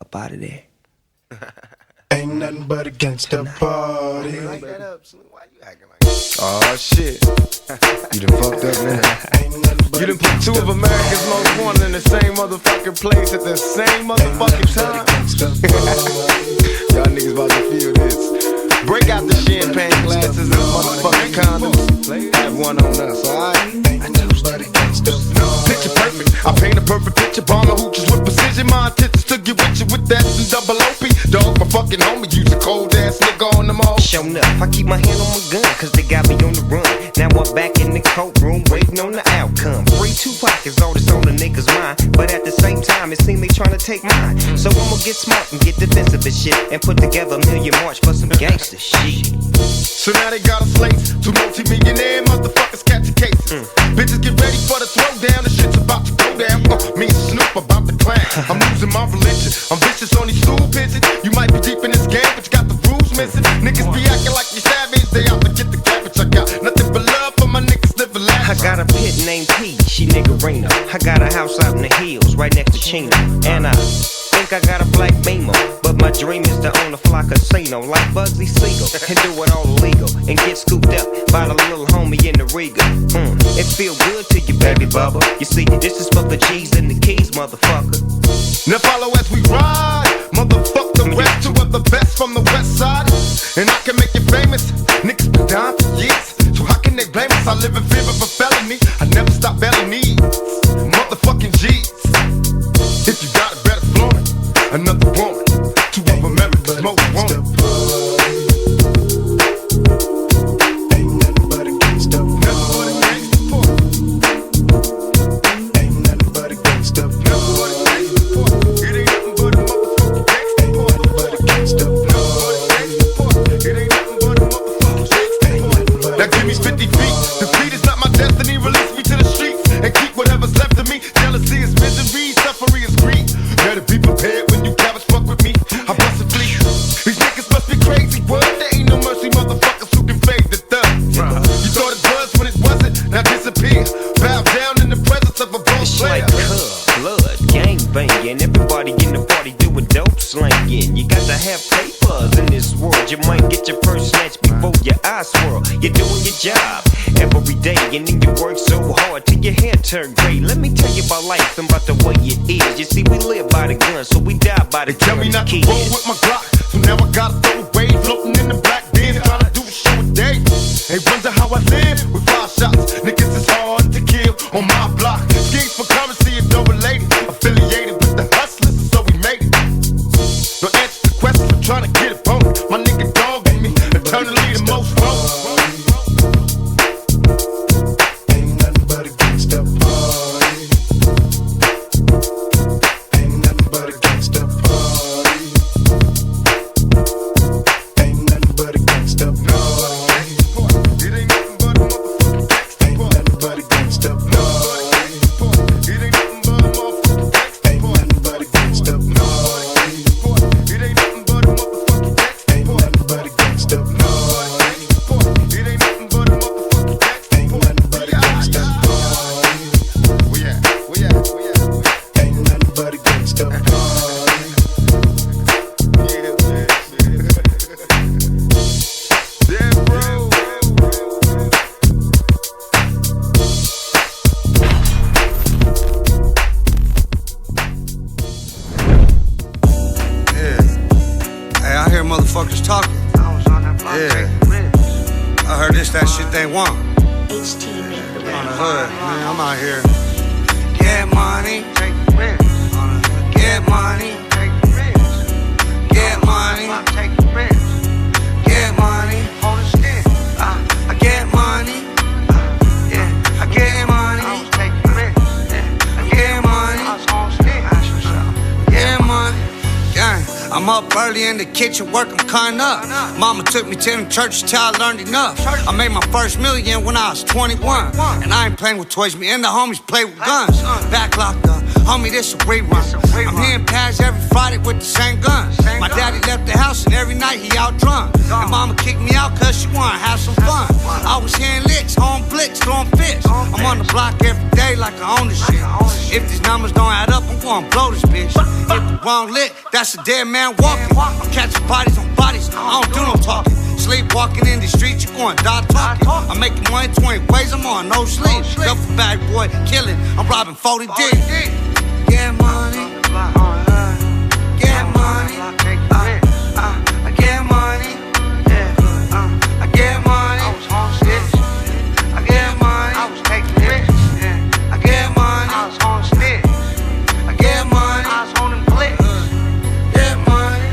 up out of there. Ain't nothing but a gangsta party. Like that up, Slim. Why you acting like that? Oh shit. You done fucked up now. You done put two of America's most wanted in the same motherfucking place at the same motherfucking time. Y'all niggas about to feel this. Break out the champagne glasses and motherfucking condoms. Have one on us, alright? Picture perfect. I paint a perfect picture. Bomb the hooches with precision. My intentions to get with you with that and double OP. Dog, my fucking homie. Use a cold ass nigga on them all. Show enough. I keep my hand on my gun, cause they got me on the run. Now I'm back in the courtroom, waiting on the outcome. Free Tupac is all that's on the niggas' mind, but at the same time, it seems they tryna take mine. So I'ma get smart and get defensive and shit, and put together a million march for some gangster shit. So now they got a slate. Two multi-millionaire motherfuckers catching cases. Bitches get ready for the throwdown. The shit's about to go down. Me and Snoop about to clown. I'm losing my religion. I'm vicious on these stool pigeons. You might be deep in this game, but you got the rules missing. Niggas be acting like you savage. They out to get the cabbage. I got nothing but love for my niggas living lavish. I got a pit named P, she niggerina. I got a house out in the hills, right next to Chino. And I think I got a black Beamer, but my dream is to own a fly casino like Bugsy Siegel and do it all illegal and get scooped up by the little homie in the Riga. It feel good to you, baby bubba. You see, this is for the G's and the keys, motherfucker. Now follow as we ride, motherfuck the rest. Two of the best from the west side, and I can make you famous. Niggas been down for years, so how can they blame us? I live in fear of a felony. I never stop belly needs, motherfucking G's. If you got it, better flaunt it. Another woman, two of America's most wanted. And then you work so hard till your hair turn gray. Let me tell you about life and about the way it is. You see, we live by the gun, so we die by the gun. They tell me not to roll with my Glock, so now I gotta throw away. Floating in the black bin, trying to do a show a day. They wonder how I live with 5 shots. Niggas is hard to kill on my block. Schemes for currency and double related, affiliated with the hustlers, so we made it. No answer to questions, I'm trying to get it on. My nigga dog in me, eternally the most wrong. Motherfuckers talking. Yeah. I heard that shit they want. On the hood, man, I'm out here. Get money, take risks. Get money, take risks. Get money, take risks. Get money, hold a stick. I get money. Yeah, I get money. I was taking risks. Yeah, I get money. I was on stick. Get money. Gang. I'm up early in the kitchen, working, cutting up. Mama took me to the church till I learned enough. I made my first million when I was 21. And I ain't playing with toys, me and the homies play with guns. Back locked up, Homie, this a rerun. I'm hitting pads every Friday with the same gun. My daddy left the house and every night he out drunk. And mama kicked me out cause she wanna have some fun. I was hearing licks, home blitz, throwing fists. I'm on the block every day like I own this shit. If these numbers don't add up, I'm gonna blow this bitch. If the wrong lick, that's a dead man walking. I'm catching bodies on bodies, I don't do no talking. Sleepwalking in the streets, you going die talking. I'm making money 20 ways, I'm on no sleep. Duffel bag boy, killing, I'm robbing 40 deep. Get money, get money, I get money, I get money, I get money, I was taking risks, I get money, I was on sticks, I get money, I was on them flicks, get money,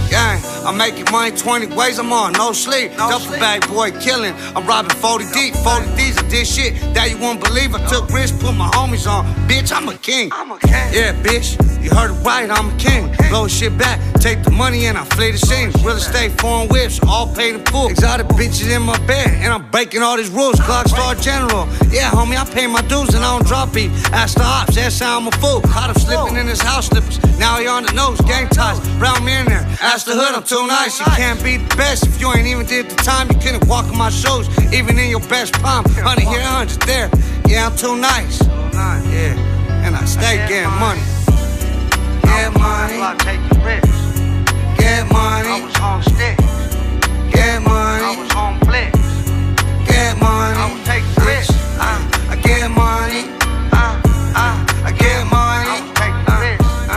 gang. I'm making money 20 ways, I'm on no sleep. Duffel bag boy killing, I'm robbing 40 deep. 40 D's of this shit that you won't believe. I took risks, put my homies on. Bitch, I'm a king. Yeah, bitch, you heard it right, I'm a king. Blow shit back, take the money and I flee the scene. Real estate, foreign whips, all paid in full. Exotic bitches in my bed, and I'm breaking all these rules. Clock star general, yeah, homie, I pay my dues and I don't drop beef. Ask the ops, that's how I'm a fool. Caught him slipping in his house slippers. Now he on the nose, gang ties, round me in there. Ask the hood, I'm too nice. You can't be the best if you ain't even did the time. You couldn't walk in my shows, even in your best prime. 100 here, 100 there. Yeah, I'm too nice. Yeah, and I stay getting money. Get money, get money, I was on sticks. Get money, I was on flicks. Get money, I was taking risks. I get money, I get money, I was taking risks. I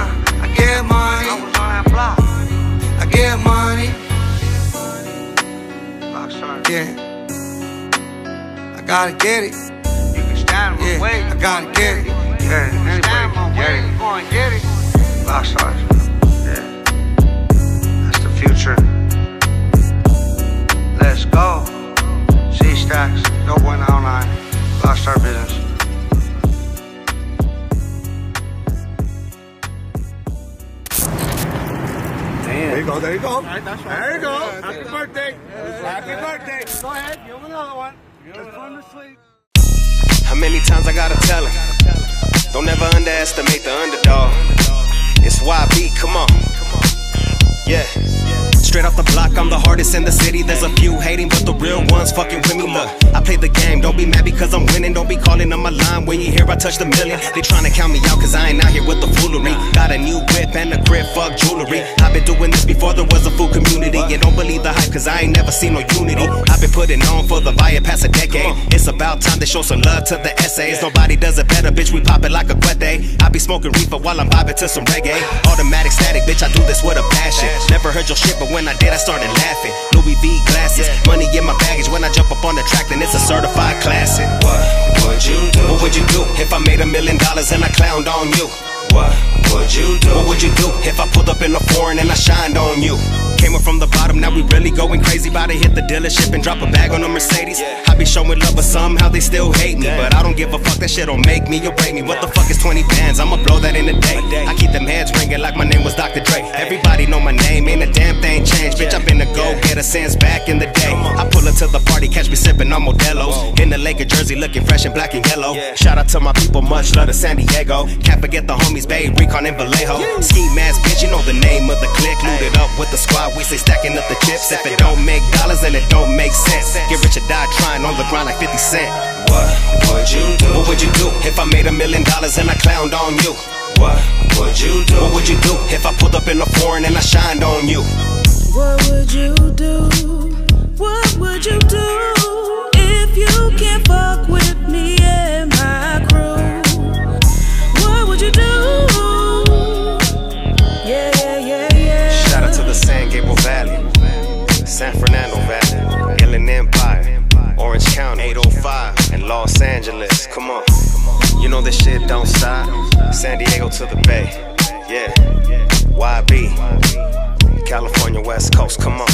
get money, I was on that block. I get money, yeah. I gotta get it. You can stand my way, I gotta get it. Yeah, stand my way, you gonna get it. Rockstars, yeah, that's the future. Let's go. C-Stacks, no one online. Rockstar business. There you go, there you go. Right, that's right. There you go. Yeah, Happy birthday. Happy birthday. Go ahead, give him another one. It's fun to sleep. How many times I gotta tell him? Don't ever underestimate the underdog. It's YB, come on. Yeah. Straight off the block, I'm the hardest in the city. There's a few hating, but the real ones fucking with me. Look, I play the game, don't be mad because I'm winning. Don't be calling on my line when you hear I touch the million. They tryna count me out cause I ain't out here with the foolery. Got a new whip and a crib, fuck jewelry. I've been doing this before there was a full community. And don't believe the hype cause I ain't never seen no unity. I've been putting on for the via past a decade. It's about time to show some love to the essays. Nobody does it better, bitch, we pop it like a cuete. I be smoking reefer while I'm vibing to some reggae. Automatic static, bitch, I do this with a passion. Never heard your shit, but when I did, I started laughing. Louis V glasses, money in my baggage. When I jump up on the track, then it's a certified classic. What would you do? What would you do if I made $1 million and I clowned on you? What would you do? What would you do if I pulled up in a foreign and I shined on you? Came up from the bottom, now we really going crazy. About to hit the dealership and drop a bag on a Mercedes. I be showing love, but somehow they still hate me. But I don't give a fuck, that shit don't make me or break me. What the fuck is 20 bands? I'ma blow that in a day. I keep them heads ringing like my name was Dr. Dre. Everybody know my name, ain't a damn thing changed. Bitch, I've been a go-getter since back in the day. I pull up to the party, catch me sipping on Modelo's. In the Laker jersey, looking fresh in black and yellow. Shout out to my people, much love to San Diego. Can't forget the homies, Bay, Recon, and Vallejo. Ski mask, bitch, you know the name of the clique. Looted up with the squad, we say stacking up the chips. If it don't make dollars, then it don't make sense. Get rich or die trying on the grind like 50 Cent. What would you do? What would you do if I made $1 million and I clowned on you? What would you do? What would you do if I pulled up in a foreign and I shined on you? What would you do? What would you do if you can't fuck with me and my crew? What would you do? Yeah, yeah, yeah, yeah. Shout out to the San Gabriel Valley, San Fernando Valley, Inland Empire, Orange County, 805, and Los Angeles. Come on, you know this shit don't stop. San Diego to the Bay, yeah. YB, California West Coast. Come on.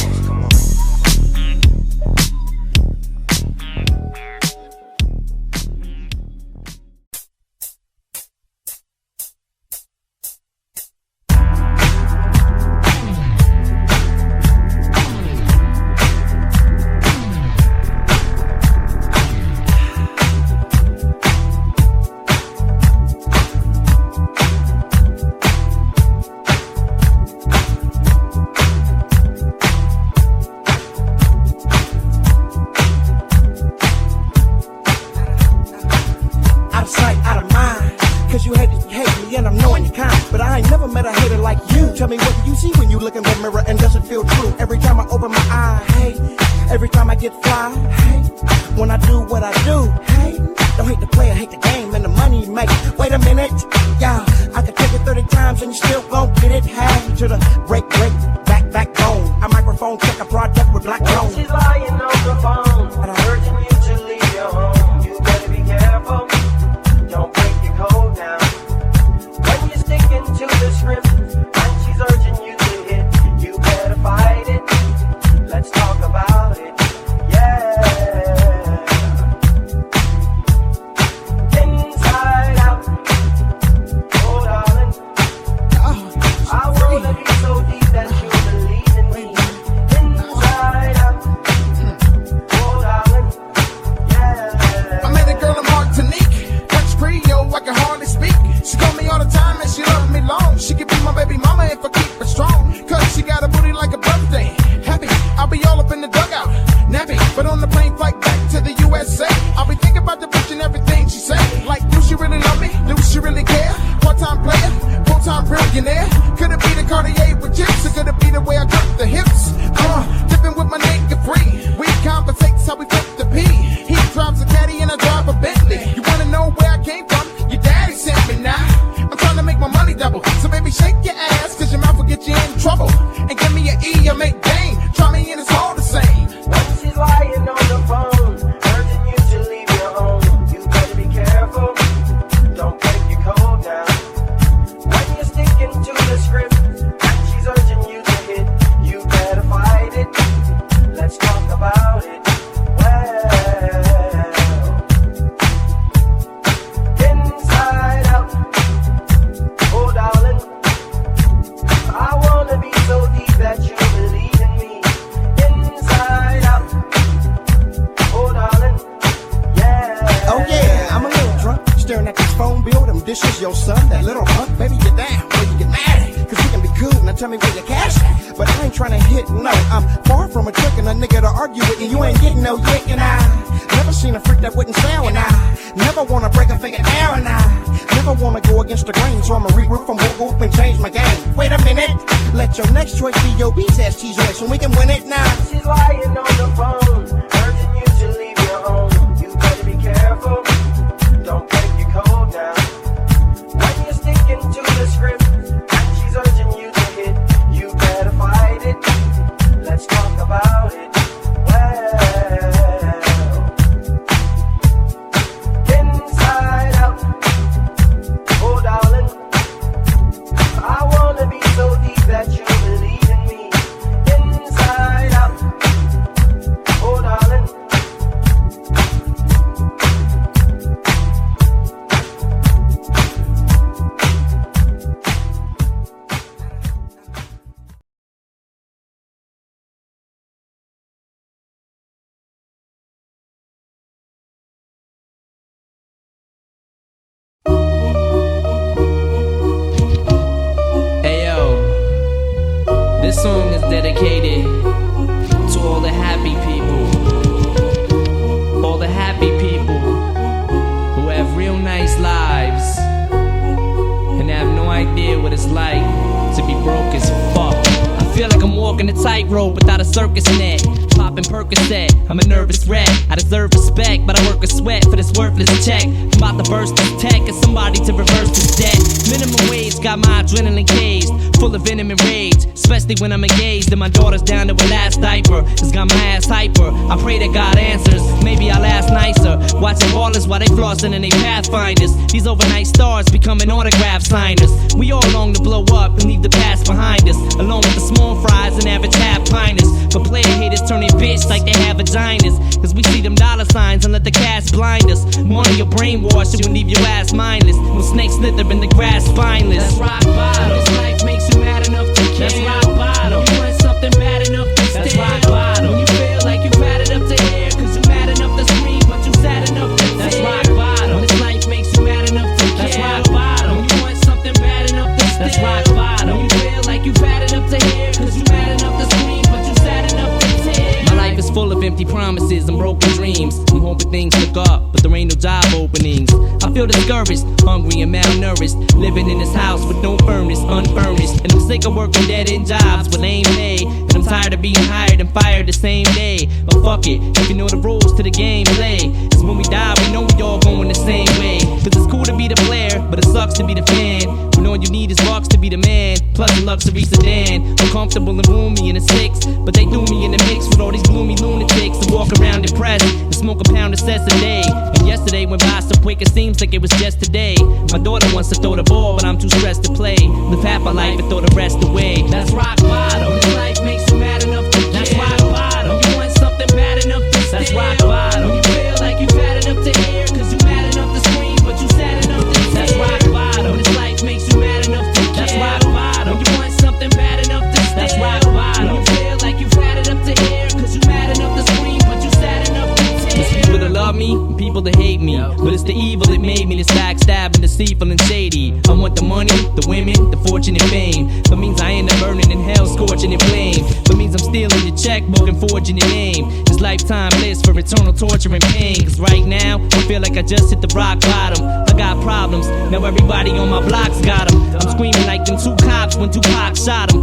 you? Tell me what do you see when you look in the mirror and does it feel true? Every time I open my eye, hey. Every time I get fly, hey. When I do what I do, hey. Don't hate the player, hate the game and the money you make. Wait a minute, yeah. I could take it 30 times and you still gon' get it. Hey, to the break, backbone. A microphone check a project with black tone. She's lying on the phone, urging you to leave your home. You better be careful, don't break your code now. When you're sticking to the script and she's urging you to hit, you better fight it. Let's talk about it, yeah. Inside out, oh darling, I wanna be so deep that you believe in me. Inside out, oh darling, yeah. I met a girl in Martinique, French Creole, I can hardly speak. She call me all the time and she love me long. She could be my baby mama if I keep her strong. Cause she got a booty like a birthday. Happy, I'll be all up in the dugout. Nappy, but on the plane flight back to the USA, I'll be thinking about the bitch and everything she say. Like, do she really love me? Do she really care? Part-time player, full-time billionaire. Could it be the Cartier with chips? Or could it be the way I cut the hips? Dipping with my nigga free. We conversates how we flip the P. He drives a caddy and I drive a Bentley. You wanna know where I came from? Your daddy sent me now. I'm trying to make my money double. So baby, shake your ass, cause your mouth will get you in trouble. And give me an E, I make game. Try me and it's all the same. When she's lying on the phone, urging you to leave your home, you better be careful, don't break your code now. When you're sticking to the script and she's urging you to hit, you better fight it. Let's talk about it. Well, inside out, oh darling, I wanna be so deep that you believe in me. Inside out, oh darling, yeah. Oh yeah, I'm a little drunk, staring at this phone bill. Them dishes, your son, that little punk. Baby, get down, or you get mad. Cause we can be cool, now tell me where your cash at. But I ain't trying to hit, no. I'm far from a trick and a nigga to argue with you. You ain't getting no yick and I never seen a freak that wouldn't sound and I never wanna break a finger down and I never wanna go against the grain. So I'ma regroup from whoop and change my game. Wait a minute, let your next choice be your B-test cheese race and we can win it now. She's lying on the phone, urging you to leave your home. You better be careful, don't break your code now. When you're sticking to the script and she's urging you to hit, you better fight it. Let's talk about it. Well, inside out, oh darling, I wanna be so deep that you believe in me. Inside out, oh darling. Ayo, this song is dedicated to all the happy people. All the happy people who have real nice lives and have no idea what it's like to be broke as fuck. I feel like I'm walking a tightrope without a circus net. Popping Percocet, I'm a nervous wreck. I deserve respect, but I work a sweat for this worthless check. I'm about to burst this tech as somebody to reverse this debt. Minimum wage got my adrenaline caged, full of venom and rage, especially when I'm engaged and my daughter's down to her last diaper. It's got my ass hyper. I pray that God answers. Maybe I'll ask nicer. Watching ballers while they flossing and they pathfinders. These overnight stars becoming autograph signers. We all long to blow up and leave the past behind us, along with the small fries and average half piners. But player haters turn their bitch like they have vaginas, cause we see them dollar signs and let the cash blind us. Money your brainwash, it will leave your ass mindless. When snakes slither in the grass spineless. That's rock bottom. This life makes you mad enough to kill. That's rock bottom. You want something bad enough to steal. That's rock bottom. When you feel like you've had it up to here, cause you mad enough to scream, but you sad enough to tear. That's rock bottom. This life makes you mad enough to kill. That's rock bottom. When you want something bad enough to steal. That's rock bottom. When you feel like you've had it up to here, cause you mad enough to scream, but you sad enough to tear. My life is full of empty empty promises and broken dreams. I'm hoping things look up, but there ain't no job openings. I feel discouraged, hungry and malnourished, living in this house with no furnace, unfurnished. And I'm sick of working dead-end jobs with lame pay, and I'm tired of being hired and fired the same day. But fuck it, if you know the rules to the game, play. Cause when we die, we know we all going the same way. Cause it's cool to be the player, but it sucks to be the fan. When all you need is bucks to be the man, plus a luxury sedan. I'm comfortable and roomy in a six, but they threw me in the mix with all these gloomy lunatics that walk around depressed and smoke a pound of cess a day. And yesterday went by so quick it seems like it was just today. My daughter wants to throw the ball, but I'm too stressed to play. Live half my life and throw the rest away. That's rock bottom. When life makes you mad enough to care. That's rock bottom. You want something bad enough to steal. That's rock bottom. When you feel like you fat enough to hear, cause you mad enough to scream, but you sad enough to tear. That's rock bottom. When this life makes you mad enough to care. That's rock bottom. When you want something bad enough to steal. That's rock bottom. When you feel like you fat enough to hear, cause you mad enough to scream, but you sad enough to tear. There's people that love me and people that hate me, but it's the evil that made me this backstabbing, deceitful and shady. I want the money, the women, the fortune and fame. That means I end up burning in hell, scorching in flame. That means I'm stealing your checkbook and forging your name. This lifetime list for eternal torture and pain. Cause right now, I feel like I just hit the rock bottom. I got problems, now everybody on my block's got them. I'm screaming like them two cops when Tupac shot them.